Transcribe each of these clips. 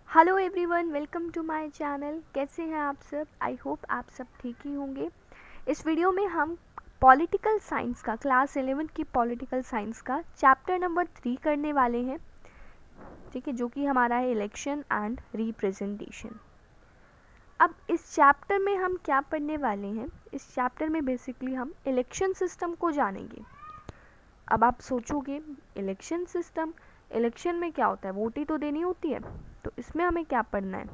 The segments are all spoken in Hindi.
Hello everyone, welcome to my channel. कैसे हैं आप सब? आई होप आप सब ठीक ही होंगे। इस वीडियो में हम पॉलिटिकल साइंस का क्लास 11 की पॉलिटिकल साइंस का चैप्टर नंबर 3 करने वाले हैं, ठीक है, जो कि हमारा है इलेक्शन एंड रिप्रेजेंटेशन। अब इस चैप्टर में हम क्या पढ़ने वाले हैं? इस चैप्टर में बेसिकली हम इलेक्शन सिस्टम को जानेंगे। अब आप सोचोगे इलेक्शन सिस्टम, इलेक्शन में क्या होता है? वोट ही तो देनी होती है। तो इसमें हमें क्या पढ़ना है?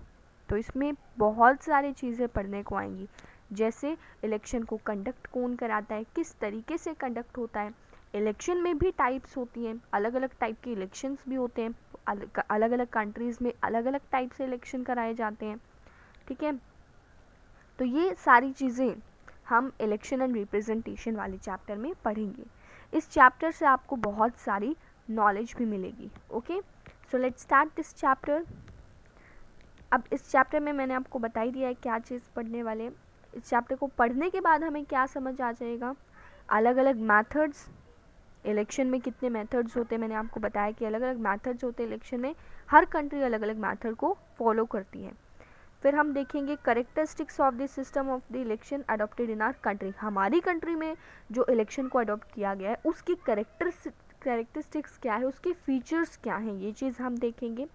तो इसमें बहुत सारी चीज़ें पढ़ने को आएंगी, जैसे इलेक्शन को कंडक्ट कौन कराता है, किस तरीके से कंडक्ट होता है। इलेक्शन में भी टाइप्स होती हैं, अलग अलग टाइप के इलेक्शंस भी होते हैं, अलग अलग कंट्रीज़ में अलग अलग टाइप से इलेक्शन कराए जाते हैं, ठीक है। तो ये सारी चीज़ें हम इलेक्शन एंड रिप्रेजेंटेशन वाले चैप्टर में पढ़ेंगे। इस चैप्टर से आपको बहुत सारी नॉलेज भी मिलेगी। Okay, so let's start this chapter. अब इस चैप्टर में मैंने आपको बता ही दिया है क्या चीज़ पढ़ने वाले। इस चैप्टर को पढ़ने के बाद हमें क्या समझ आ जाएगा? अलग अलग मैथड्स, इलेक्शन में कितने मेथड्स होते हैं, मैंने आपको बताया कि अलग अलग मैथड्स होते हैं इलेक्शन में। हर कंट्री अलग अलग मैथड को फॉलो करती है। फिर हम देखेंगे characteristics of the system of the election adopted in our country. हमारी कंट्री में जो इलेक्शन को अडॉप्ट किया गया है उसकी करेक्टरिस्टिक्स क्या है, उसके फीचर्स क्या हैं, ये चीज़ हम देखेंगे।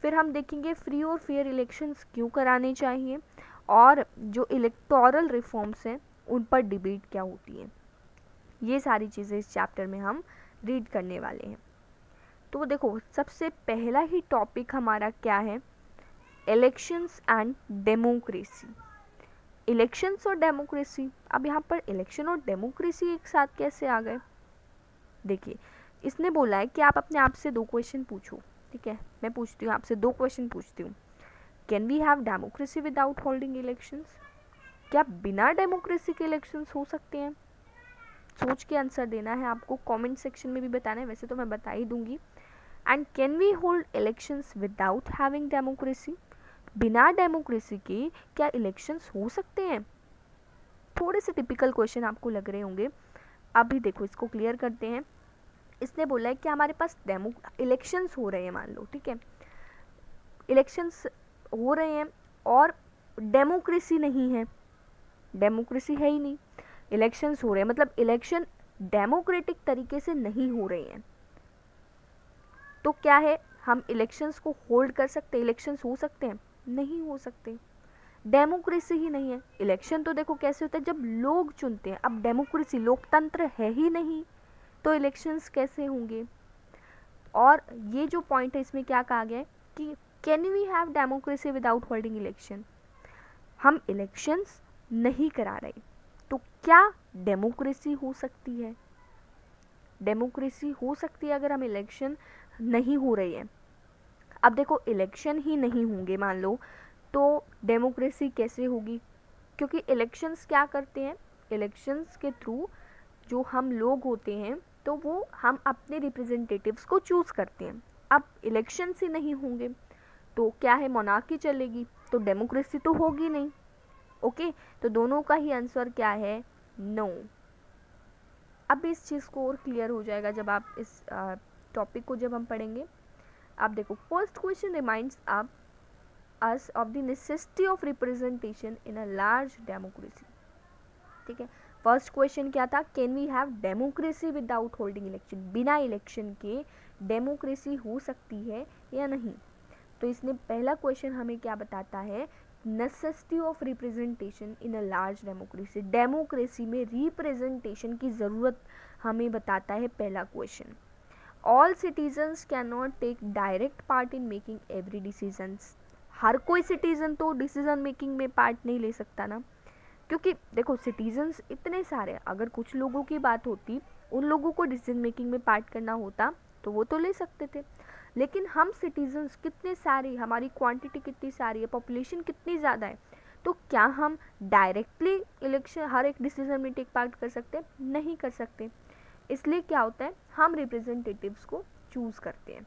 फिर हम देखेंगे फ्री और फेयर इलेक्शंस क्यों कराने चाहिए, और जो इलेक्टोरल रिफॉर्म्स हैं उन पर डिबेट क्या होती है। ये सारी चीज़ें इस चैप्टर में हम रीड करने वाले हैं। तो देखो, सबसे पहला ही टॉपिक हमारा क्या है? Elections and democracy. इलेक्शंस और डेमोक्रेसी। अब यहाँ पर इलेक्शन और डेमोक्रेसी एक साथ कैसे आ गए? देखिए, इसने बोला है कि आप अपने आप से 2 क्वेश्चन पूछो, ठीक है। मैं पूछती हूँ आपसे 2 क्वेश्चन पूछती हूँ। Can we have democracy without holding elections? क्या बिना डेमोक्रेसी के इलेक्शंस हो सकते हैं? सोच के आंसर देना है आपको, कमेंट सेक्शन में भी बताना है, वैसे तो मैं बता ही दूंगी। And can we hold elections without having democracy? बिना डेमोक्रेसी के क्या इलेक्शंस हो सकते हैं? थोड़े से टिपिकल क्वेश्चन आपको लग रहे होंगे। अभी देखो, इसको क्लियर करते हैं। इसने बोला है कि हमारे पास इलेक्शंस हो रहे हैं, मान लो, ठीक है, इलेक्शंस हो रहे हैं और डेमोक्रेसी नहीं है, डेमोक्रेसी है ही नहीं। इलेक्शंस हो रहे हैं मतलब इलेक्शन डेमोक्रेटिक तरीके से नहीं हो रहे हैं। तो क्या है, हम इलेक्शंस को होल्ड कर सकते हैं? इलेक्शंस हो सकते हैं? नहीं हो सकते, डेमोक्रेसी ही नहीं है। इलेक्शन तो देखो कैसे होता है, जब लोग चुनते हैं। अब डेमोक्रेसी, लोकतंत्र है ही नहीं, तो इलेक्शंस कैसे होंगे? और ये जो पॉइंट है इसमें क्या कहा गया है कि can we have democracy without holding election? हम इलेक्शंस नहीं करा रहे, तो क्या डेमोक्रेसी हो सकती है? डेमोक्रेसी हो सकती है अगर हम इलेक्शन नहीं हो रही है। अब देखो, इलेक्शन ही नहीं होंगे मान लो, तो डेमोक्रेसी कैसे होगी? क्योंकि इलेक्शंस क्या करते हैं, इलेक्शंस के थ्रू जो हम लोग होते हैं तो वो हम अपने रिप्रेजेंटेटिव्स को चूज़ करते हैं। अब इलेक्शंस ही नहीं होंगे तो क्या है, मोनार्की चलेगी, तो डेमोक्रेसी तो होगी नहीं। ओके, तो दोनों का ही आंसर क्या है? नो। अब इस चीज़ को और क्लियर हो जाएगा जब आप इस टॉपिक को जब हम पढ़ेंगे। आप देखो, फर्स्ट क्वेश्चन रिमाइंड्स आप us of the necessity of representation in a large democracy, ठीक है। फर्स्ट क्वेश्चन क्या था? Can we have democracy without holding election? बिना इलेक्शन के डेमोक्रेसी हो सकती है या नहीं? तो इसने पहला क्वेश्चन हमें क्या बताता है? Necessity of representation in a large democracy. Democracy में रिप्रेजेंटेशन की ज़रूरत हमें बताता है पहला question. All citizens can not take direct part in making every decisions. हर कोई सिटीज़न तो डिसीजन मेकिंग में पार्ट नहीं ले सकता ना, क्योंकि देखो सिटीजन्स इतने सारे, अगर कुछ लोगों की बात होती, उन लोगों को डिसीजन मेकिंग में पार्ट करना होता तो वो तो ले सकते थे। लेकिन हम सिटीजन्स कितने सारे, हमारी क्वांटिटी कितनी सारी है, पॉपुलेशन कितनी ज़्यादा है, तो क्या हम डायरेक्टली इलेक्शन हर एक डिसीजन में टेक पार्ट कर सकते हैं? नहीं कर सकते। इसलिए क्या होता है, हम रिप्रेजेंटेटिव्स को चूज़ करते हैं,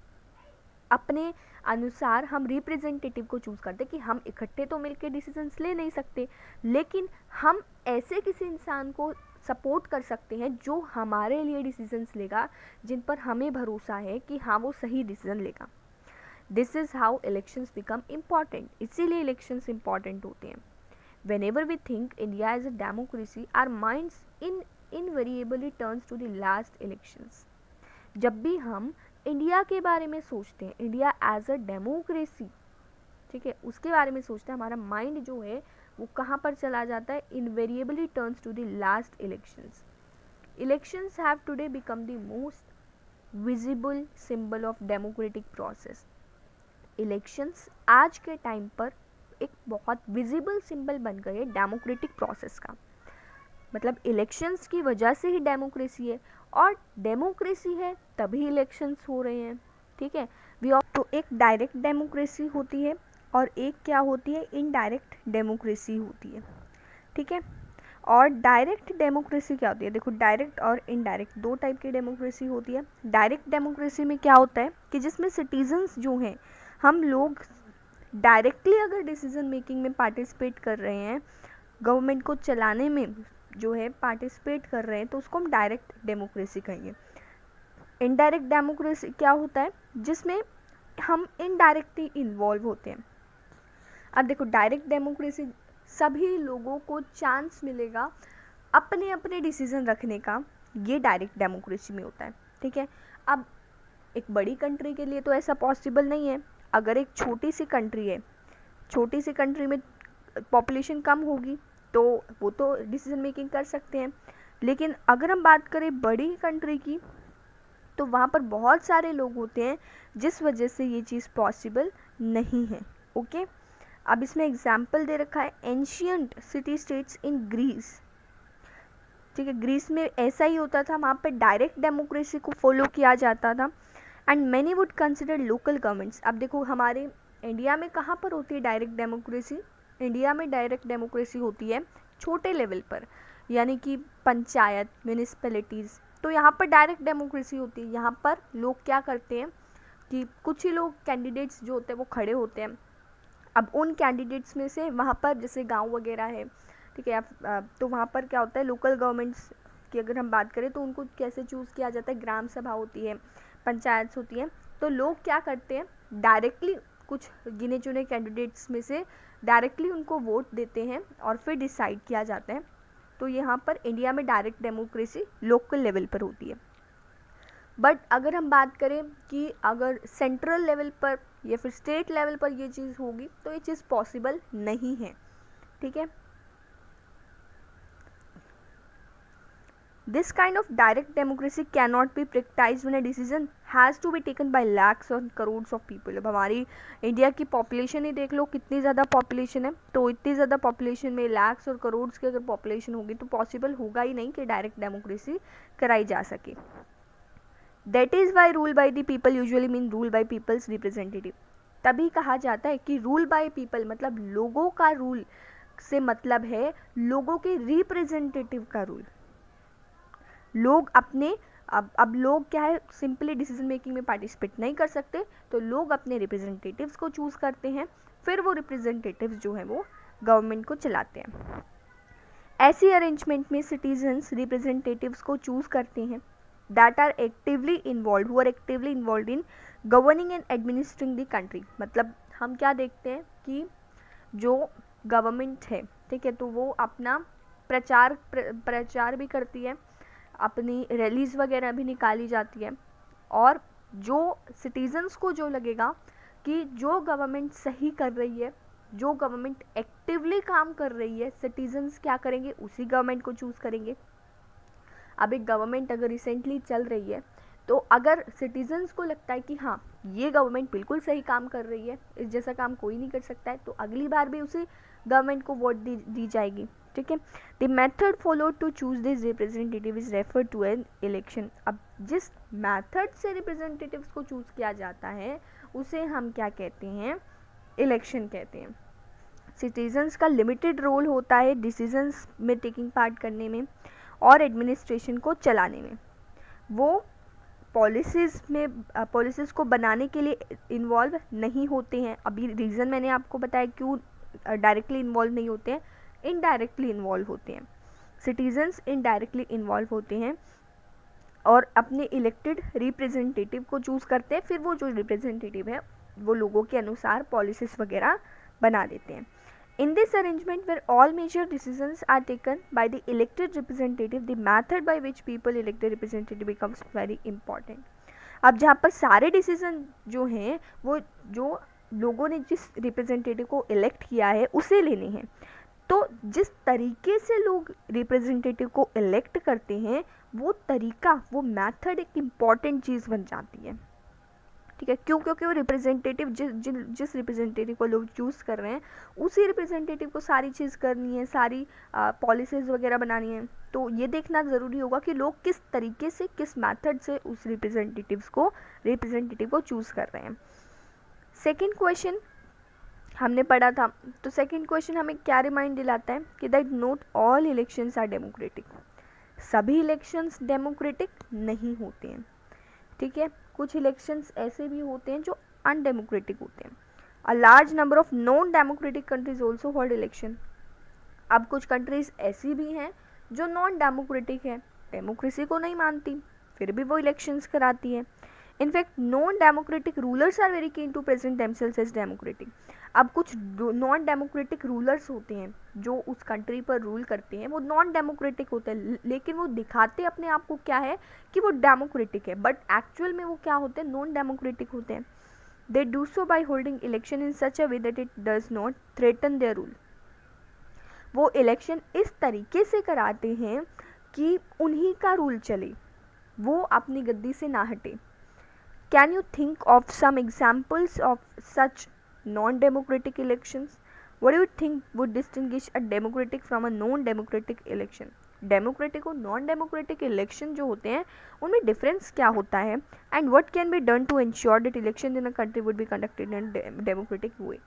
अपने अनुसार हम रिप्रेजेंटेटिव को चूज़ करते हैं कि हम इकट्ठे तो मिलकर डिसीजंस ले नहीं सकते, लेकिन हम ऐसे किसी इंसान को सपोर्ट कर सकते हैं जो हमारे लिए डिसीजंस लेगा, जिन पर हमें भरोसा है कि हाँ वो सही डिसीजन लेगा। This is how elections become important, इसीलिए इलेक्शंस इम्पॉर्टेंट होते हैं. Whenever we think India is a democracy, our minds invariably turns to the last elections. जब भी हम इंडिया के बारे में सोचते हैं, इंडिया एज अ डेमोक्रेसी, ठीक है, उसके बारे में सोचते हैं, हमारा माइंड जो है वो कहाँ पर चला जाता है? Invariably turns to the last elections. Elections have today become the most visible symbol of democratic process. Elections आज के टाइम पर एक बहुत विजिबल सिंबल बन गए डेमोक्रेटिक प्रोसेस का. मतलब इलेक्शंस की वजह से ही डेमोक्रेसी है, और डेमोक्रेसी है तभी इलेक्शंस हो रहे हैं. ठीक है, तो एक डायरेक्ट डेमोक्रेसी होती है और एक क्या होती है? इनडायरेक्ट डेमोक्रेसी होती है. ठीक है, और डायरेक्ट डेमोक्रेसी क्या होती है? देखो, डायरेक्ट और इनडायरेक्ट दो टाइप की डेमोक्रेसी होती है. डायरेक्ट डेमोक्रेसी में क्या होता है कि जिसमें सिटीजन्स जो हैं, हम लोग डायरेक्टली अगर डिसीजन मेकिंग में पार्टिसिपेट कर रहे हैं, गवर्नमेंट को चलाने में जो है पार्टिसिपेट कर रहे हैं, तो उसको हम डायरेक्ट डेमोक्रेसी कहेंगे. इनडायरेक्ट डेमोक्रेसी क्या होता है? जिसमें हम इनडायरेक्टली इन्वॉल्व होते हैं. अब देखो, डायरेक्ट डेमोक्रेसी सभी लोगों को चांस मिलेगा अपने अपने डिसीजन रखने का, ये डायरेक्ट डेमोक्रेसी में होता है. ठीक है, अब एक बड़ी कंट्री के लिए तो ऐसा पॉसिबल नहीं है. अगर एक छोटी सी कंट्री है, छोटी सी कंट्री में पॉपुलेशन कम होगी तो वो तो डिसीजन मेकिंग कर सकते हैं. लेकिन अगर हम बात करें बड़ी कंट्री की, तो वहाँ पर बहुत सारे लोग होते हैं, जिस वजह से ये चीज़ पॉसिबल नहीं है. ओके, अब इसमें एग्जाम्पल दे रखा है ancient city states in Greece. ठीक है, ग्रीस में ऐसा ही होता था, वहाँ पर डायरेक्ट डेमोक्रेसी को फॉलो किया जाता था. And many would consider local governments. अब देखो, हमारे इंडिया में कहाँ पर होती है डायरेक्ट डेमोक्रेसी? इंडिया में डायरेक्ट डेमोक्रेसी होती है छोटे लेवल पर, यानी कि पंचायत, म्यूनिसिपैलिटीज़. तो यहाँ पर डायरेक्ट डेमोक्रेसी होती है. यहाँ पर लोग क्या करते हैं कि कुछ ही लोग कैंडिडेट्स जो होते हैं वो खड़े होते हैं. अब उन कैंडिडेट्स में से वहाँ पर जैसे गांव वगैरह है, ठीक है, तो वहाँ पर क्या होता है, लोकल गवर्नमेंट्स की अगर हम बात करें तो उनको कैसे चूज़ किया जाता है? ग्राम सभा होती है, पंचायत होती है. तो लोग क्या करते हैं, डायरेक्टली कुछ गिने चुने कैंडिडेट्स में से डायरेक्टली उनको वोट देते हैं और फिर डिसाइड किया जाता है. तो यहाँ पर इंडिया में डायरेक्ट डेमोक्रेसी लोकल लेवल पर होती है. बट अगर हम बात करें कि अगर सेंट्रल लेवल पर या फिर स्टेट लेवल पर ये चीज़ होगी, तो ये चीज़ पॉसिबल नहीं है. ठीक है, This kind of direct democracy cannot be practiced when a decision has to be taken by lakhs और crores of people. अब हमारी इंडिया की पॉपुलेशन ही देख लो, कितनी ज़्यादा पॉपुलेशन है. तो इतनी ज़्यादा पॉपुलेशन में lakhs और crores की अगर पॉपुलेशन होगी तो पॉसिबल होगा ही नहीं कि डायरेक्ट डेमोक्रेसी कराई जा सके. That is why rule by the people usually mean rule by people's representative. तभी कहा जाता है कि रूल बाय पीपल मतलब लोगों का रूल से मतलब है लोगों के रिप्रेजेंटेटिव का रूल. लोग अपने अब लोग क्या है, सिंपली डिसीजन मेकिंग में पार्टिसिपेट नहीं कर सकते, तो लोग अपने रिप्रेजेंटेटिव्स को चूज़ करते हैं. फिर वो रिप्रेजेंटेटिव्स जो हैं वो गवर्नमेंट को चलाते हैं. ऐसी अरेंजमेंट में सिटीजन्स रिप्रेजेंटेटिव्स को चूज़ करते हैं that are actively involve, who are actively involve in governing and administering the country. मतलब हम क्या देखते हैं कि जो गवर्नमेंट है, ठीक है, तो वो अपना प्रचार भी करती है, अपनी रैलीज़ वगैरह भी निकाली जाती है. और जो सिटीजन्स को जो लगेगा कि जो गवर्नमेंट सही कर रही है, जो गवर्नमेंट एक्टिवली काम कर रही है, सिटीजन्स क्या करेंगे, उसी गवर्नमेंट को चूज़ करेंगे. अब एक गवर्नमेंट अगर रिसेंटली चल रही है, तो अगर सिटीजन्स को लगता है कि हाँ ये गवर्नमेंट बिल्कुल सही काम कर रही है, इस जैसा काम कोई नहीं कर सकता है, तो अगली बार भी उसी गवर्नमेंट को वोट दी जाएगी. ठीक है, the method follow to choose this representative is refer to an election. अब जिस मेथड से रिप्रेजेंटेटिव्स को चूज़ किया जाता है उसे हम क्या कहते हैं, इलेक्शन कहते हैं. सिटीजन्स का लिमिटेड रोल होता है डिसीजंस में टेकिंग पार्ट करने में और एडमिनिस्ट्रेशन को चलाने में. वो पॉलिसीज़ को बनाने के लिए इन्वॉल्व नहीं होते हैं. अभी रीज़न मैंने आपको बताया क्यों डायरेक्टली इन्वॉल्व नहीं होते हैं, इनडायरेक्टली इन्वॉल्व होते हैं. सिटीजन्स इनडायरेक्टली इन्वॉल्व होते हैं और अपने इलेक्टेड रिप्रेजेंटेटिव को चूज़ करते हैं. फिर वो जो रिप्रेजेंटेटिव है वो लोगों के अनुसार पॉलिसीज वगैरह बना देते हैं। In this arrangement where all major decisions are taken by the elected representative, the method by which people elect the representative becomes very important. अब जहाँ पर सारे डिसीजन जो हैं वो जो लोगों ने जिस रिप्रेजेंटेटिव को इलेक्ट किया है उसे लेने हैं, तो जिस तरीके से लोग रिप्रेजेंटेटिव को इलेक्ट करते हैं वो तरीका, वो मेथड एक इम्पॉर्टेंट चीज़ बन जाती है। ठीक है, क्यों? क्योंकि वो रिप्रेजेंटेटिव जिस रिप्रेजेंटेटिव को लोग चूज़ कर रहे हैं उसी रिप्रेजेंटेटिव को सारी चीज़ करनी है, सारी पॉलिसीज़ वगैरह बनानी है। तो ये देखना ज़रूरी होगा कि लोग किस तरीके से, किस मेथड से उस रिप्रेजेंटेटिव को चूज़ कर रहे हैं। सेकेंड क्वेश्चन हमने पढ़ा था, तो सेकेंड क्वेश्चन हमें क्या रिमाइंड दिलाता है कि that not all elections are democratic. सभी इलेक्शंस डेमोक्रेटिक नहीं होते हैं। ठीक है, कुछ इलेक्शंस ऐसे भी होते हैं जो अनडेमोक्रेटिक होते हैं। A large number of non democratic countries also hold election. अब कुछ कंट्रीज ऐसी भी हैं जो नॉन डेमोक्रेटिक है, डेमोक्रेसी को नहीं मानती, फिर भी वो इलेक्शंस कराती है। In fact non democratic rulers are very keen to present themselves as democratic. अब कुछ नॉन डेमोक्रेटिक रूलर्स होते हैं जो उस कंट्री पर रूल करते हैं, वो नॉन डेमोक्रेटिक होते हैं, लेकिन वो दिखाते अपने आप को क्या है कि वो डेमोक्रेटिक है, बट एक्चुअल में वो क्या होते हैं, नॉन डेमोक्रेटिक होते हैं। They do so by holding election in such a way that it does not threaten their rule. वो इलेक्शन इस तरीके से कराते हैं कि उन्हीं का रूल चले, वो अपनी गद्दी से ना हटे। Can you think of some examples of such non-democratic elections? What do you think would distinguish a democratic from a non-democratic election? Democratic और नॉन डेमोक्रेटिक इलेक्शन जो होते हैं उनमें डिफरेंस क्या होता है, and what can be done to ensure that election in a country would be conducted in democratic way.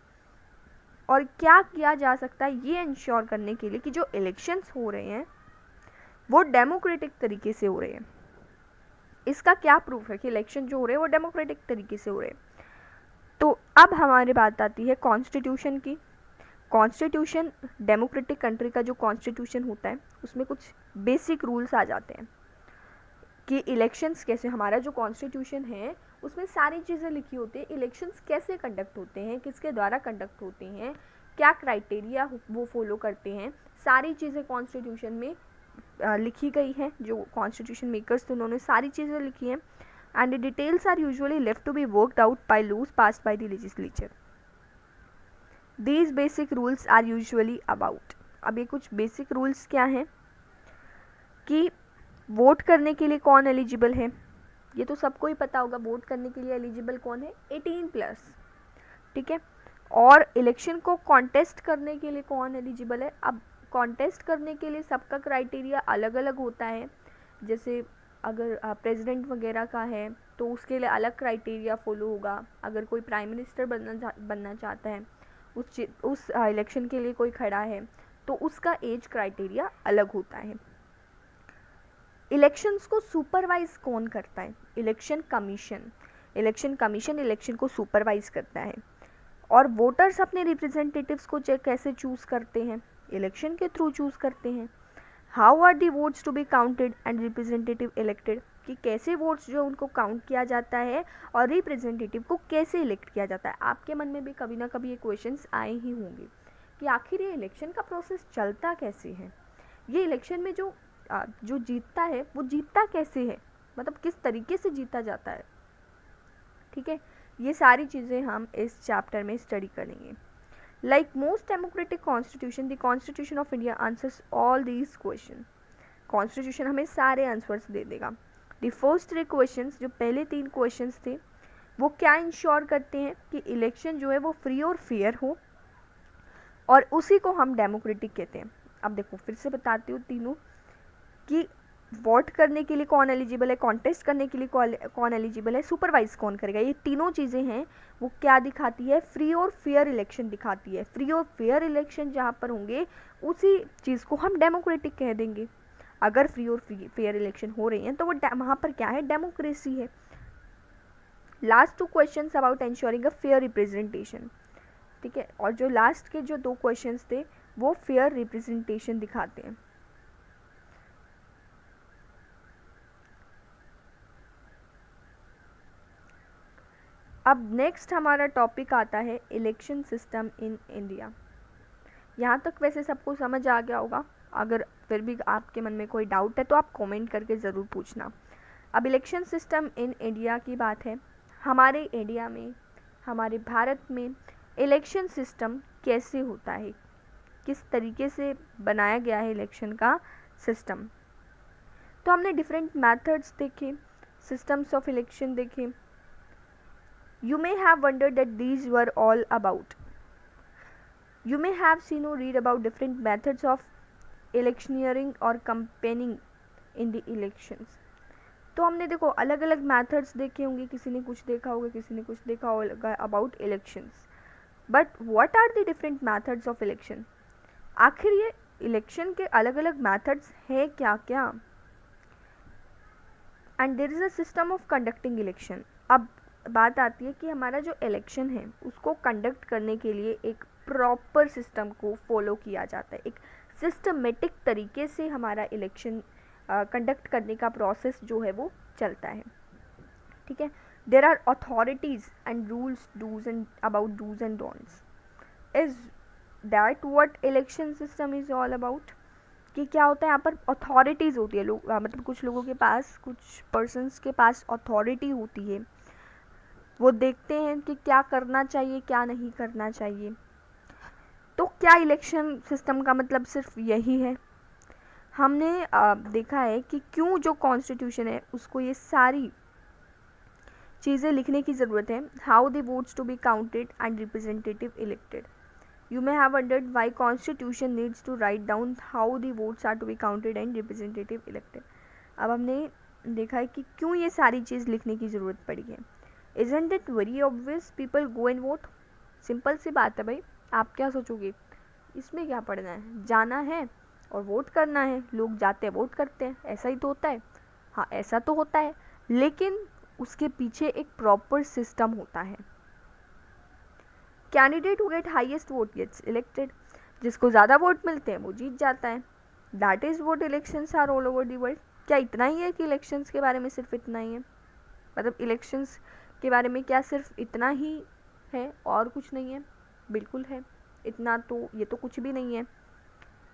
और क्या किया जा सकता है ये इंश्योर करने के लिए कि जो इलेक्शंस हो रहे हैं वो डेमोक्रेटिक तरीके से हो रहे हैं। इसका क्या प्रूफ है कि इलेक्शन जो हो रहे हैं वो डेमोक्रेटिक तरीके से हो रहे हैं? तो अब हमारी बात आती है कॉन्स्टिट्यूशन की। कॉन्स्टिट्यूशन, डेमोक्रेटिक कंट्री का जो कॉन्स्टिट्यूशन होता है उसमें कुछ बेसिक रूल्स आ जाते हैं कि इलेक्शंस कैसे, हमारा जो कॉन्स्टिट्यूशन है उसमें सारी चीज़ें लिखी होती है, इलेक्शंस कैसे कंडक्ट होते हैं, किसके द्वारा कंडक्ट होते हैं, क्या क्राइटेरिया वो फॉलो करते हैं, सारी चीज़ें कॉन्स्टिट्यूशन में लिखी गई हैं। जो कॉन्स्टिट्यूशन मेकर्स थे उन्होंने सारी चीज़ें लिखी हैं, and the details are usually left to be worked out by laws passed by the legislature. These basic rules are usually about, अब ये कुछ बेसिक रूल्स क्या हैं कि वोट करने के लिए कौन एलिजिबल है, ये तो सबको ही पता होगा, वोट करने के लिए एलिजिबल कौन है, 18+। ठीक है, और इलेक्शन को कॉन्टेस्ट करने के लिए कौन एलिजिबल है। अब कॉन्टेस्ट करने के लिए सबका क्राइटेरिया अलग अलग होता है, जैसे अगर प्रेसिडेंट वगैरह का है तो उसके लिए अलग क्राइटेरिया फॉलो होगा, अगर कोई प्राइम मिनिस्टर बनना चाहता है, उस इलेक्शन के लिए कोई खड़ा है तो उसका एज क्राइटेरिया अलग होता है। इलेक्शंस को सुपरवाइज कौन करता है? Election commission. इलेक्शन को सुपरवाइज करता है। और वोटर्स अपने रिप्रेजेंटेटिव्स को कैसे चूज़ करते हैं? इलेक्शन के थ्रू चूज़ करते हैं। How are the votes to be counted and representative elected, कि कैसे वोट्स जो उनको काउंट किया जाता है और रिप्रेजेंटेटिव को कैसे इलेक्ट किया जाता है। आपके मन में भी कभी ना कभी ये क्वेश्चंस आए ही होंगे कि आखिर ये इलेक्शन का प्रोसेस चलता कैसे है, ये इलेक्शन में जो जीतता है वो जीतता कैसे है, मतलब किस तरीके से जीता जाता है। ठीक है, ये सारी चीज़ें हम इस चैप्टर में स्टडी करेंगे। Like most democratic constitution, the Constitution of India answers all these questions. Constitution हमें सारे आंसर्स दे देगा। The first 3 questions, जो पहले 3 questions थे, वो क्या इंश्योर करते हैं कि इलेक्शन जो है वो फ्री और फेयर हो, और उसी को हम डेमोक्रेटिक कहते हैं। अब देखो फिर से बताती हूँ तीनों, कि वोट करने के लिए कौन एलिजिबल है, कॉन्टेस्ट करने के लिए कौन एलिजिबल है, सुपरवाइज कौन करेगा, ये तीनों चीज़ें हैं वो क्या दिखाती है, फ्री और फेयर इलेक्शन दिखाती है। फ्री और फेयर इलेक्शन जहाँ पर होंगे उसी चीज़ को हम डेमोक्रेटिक कह देंगे। अगर फ्री और फेयर इलेक्शन हो रही हैं तो वो वहाँ पर क्या है, डेमोक्रेसी है। Last 2 questions about ensuring a fair representation. ठीक है, और जो लास्ट के जो 2 क्वेश्चंस थे वो फेयर रिप्रेजेंटेशन दिखाते हैं। अब नेक्स्ट हमारा टॉपिक आता है इलेक्शन सिस्टम इन इंडिया। यहाँ तक वैसे सबको समझ आ गया होगा, अगर फिर भी आपके मन में कोई डाउट है तो आप कमेंट करके ज़रूर पूछना। अब इलेक्शन सिस्टम इन इंडिया की बात है। हमारे इंडिया में, हमारे भारत में इलेक्शन सिस्टम कैसे होता है, किस तरीके से बनाया गया है इलेक्शन का सिस्टम। तो हमने डिफरेंट मेथड्स देखे, सिस्टम्स ऑफ इलेक्शन देखे। You may have wondered that these were all about. You may have seen or read about different methods of electioneering or campaigning in the elections. तो हमने देखो अलग अलग मेथड्स देखे होंगे, किसी ने कुछ देखा होगा, किसी ने कुछ देखा होगा about elections. But what are the different methods of election? आखिर ये इलेक्शन के अलग अलग मेथड्स हैं क्या क्या? And there is a system of conducting election. अब बात आती है कि हमारा जो इलेक्शन है उसको कंडक्ट करने के लिए एक प्रॉपर सिस्टम को फॉलो किया जाता है, एक सिस्टमेटिक तरीके से हमारा इलेक्शन कंडक्ट करने का प्रोसेस जो है वो चलता है। ठीक है, there are authorities and rules, dos and about dos and don'ts. Is that what election system is all about? कि क्या होता है यहाँ पर अथॉरिटीज़ होती है, लोग मतलब कुछ लोगों के पास, कुछ पर्सन्स के पास अथॉरिटी होती है। वो देखते हैं कि क्या करना चाहिए, क्या नहीं करना चाहिए। तो क्या इलेक्शन सिस्टम का मतलब सिर्फ यही है? हमने देखा है कि क्यों जो कॉन्स्टिट्यूशन है उसको ये सारी चीज़ें लिखने की ज़रूरत है। How the votes to be counted and representative elected. You may have wondered why constitution needs to write down how the votes are to be counted and representative elected. अब हमने देखा है कि क्यों ये सारी चीज़ लिखने की ज़रूरत पड़ी है। Isn't it very obvious? People go and vote. Simple सी बात है भाई, आप क्या सोचोगे, इसमें क्या पढ़ना है, जाना है और वोट करना है। लोग जाते हैं, वोट करते हैं, ऐसा ही तो होता है। हाँ, ऐसा तो होता है, लेकिन उसके पीछे एक प्रॉपर सिस्टम होता है। Candidate who get highest vote gets elected. जिसको ज़्यादा वोट मिलते हैं वो जीत जाता है। That is vote elections are all over the world. क्या इतना ही है कि इलेक्शंस के बारे में सिर्फ इतना ही है? मतलब इलेक्शंस के बारे में क्या सिर्फ इतना ही है और कुछ नहीं है? बिल्कुल है, इतना तो ये तो कुछ भी नहीं है।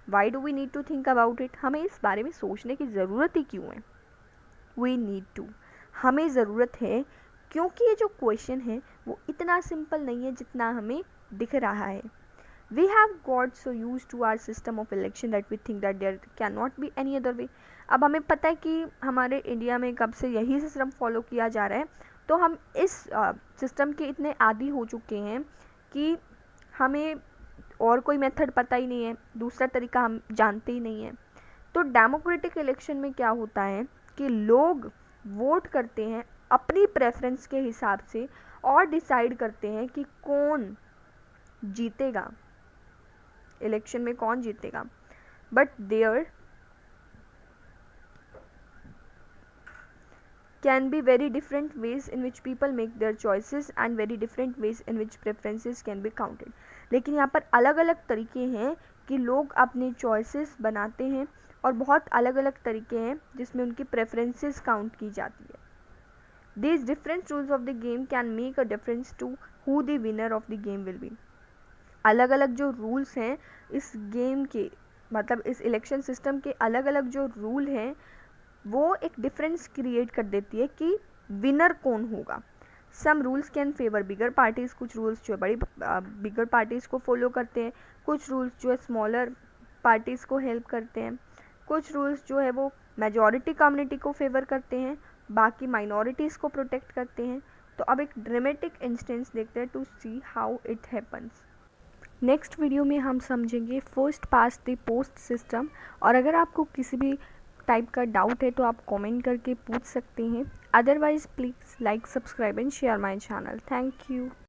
Why do we need to think about it? हमें इस बारे में सोचने की ज़रूरत ही क्यों है? वी नीड टू, हमें ज़रूरत है, क्योंकि ये जो क्वेश्चन है वो इतना सिंपल नहीं है जितना हमें दिख रहा है। We have got so used to our system of election that we think that there cannot be any other way. अब हमें पता है कि हमारे इंडिया में कब से यही सिस्टम फॉलो किया जा रहा है, तो हम इस सिस्टम के इतने आदी हो चुके हैं कि हमें और कोई मेथड पता ही नहीं है, दूसरा तरीका हम जानते ही नहीं हैं। तो डेमोक्रेटिक इलेक्शन में क्या होता है कि लोग वोट करते हैं अपनी प्रेफरेंस के हिसाब से और डिसाइड करते हैं कि कौन जीतेगा, इलेक्शन में कौन जीतेगा। But there can be very different ways in which people make their choices and very different ways in which preferences can be counted. लेकिन यहाँ पर अलग अलग तरीके हैं कि लोग अपने choices बनाते हैं और बहुत अलग अलग तरीके हैं जिसमें उनकी preferences काउंट की जाती है। These different rules of the game can make a difference to who the winner of the game will be. अलग अलग जो रूल्स हैं इस गेम के, मतलब इस इलेक्शन सिस्टम के अलग अलग जो रूल हैं वो एक डिफरेंस क्रिएट कर देती है कि विनर कौन होगा। Some rules can favour bigger parties, कुछ रूल्स जो है बड़ी बिगर पार्टीज़ को फॉलो करते हैं, कुछ रूल्स जो है स्मॉलर पार्टीज़ को हेल्प करते हैं, कुछ रूल्स जो है वो मेजॉरिटी कम्युनिटी को फेवर करते हैं, बाकी माइनॉरिटीज़ को प्रोटेक्ट करते हैं। तो अब एक ड्रामेटिक इंस्टेंस देखते हैं to see how it happens. Next video में हम समझेंगे first past the post system. और अगर आपको किसी भी टाइप का डाउट है तो आप कमेंट करके पूछ सकते हैं। Otherwise please like, subscribe and share my channel. Thank you.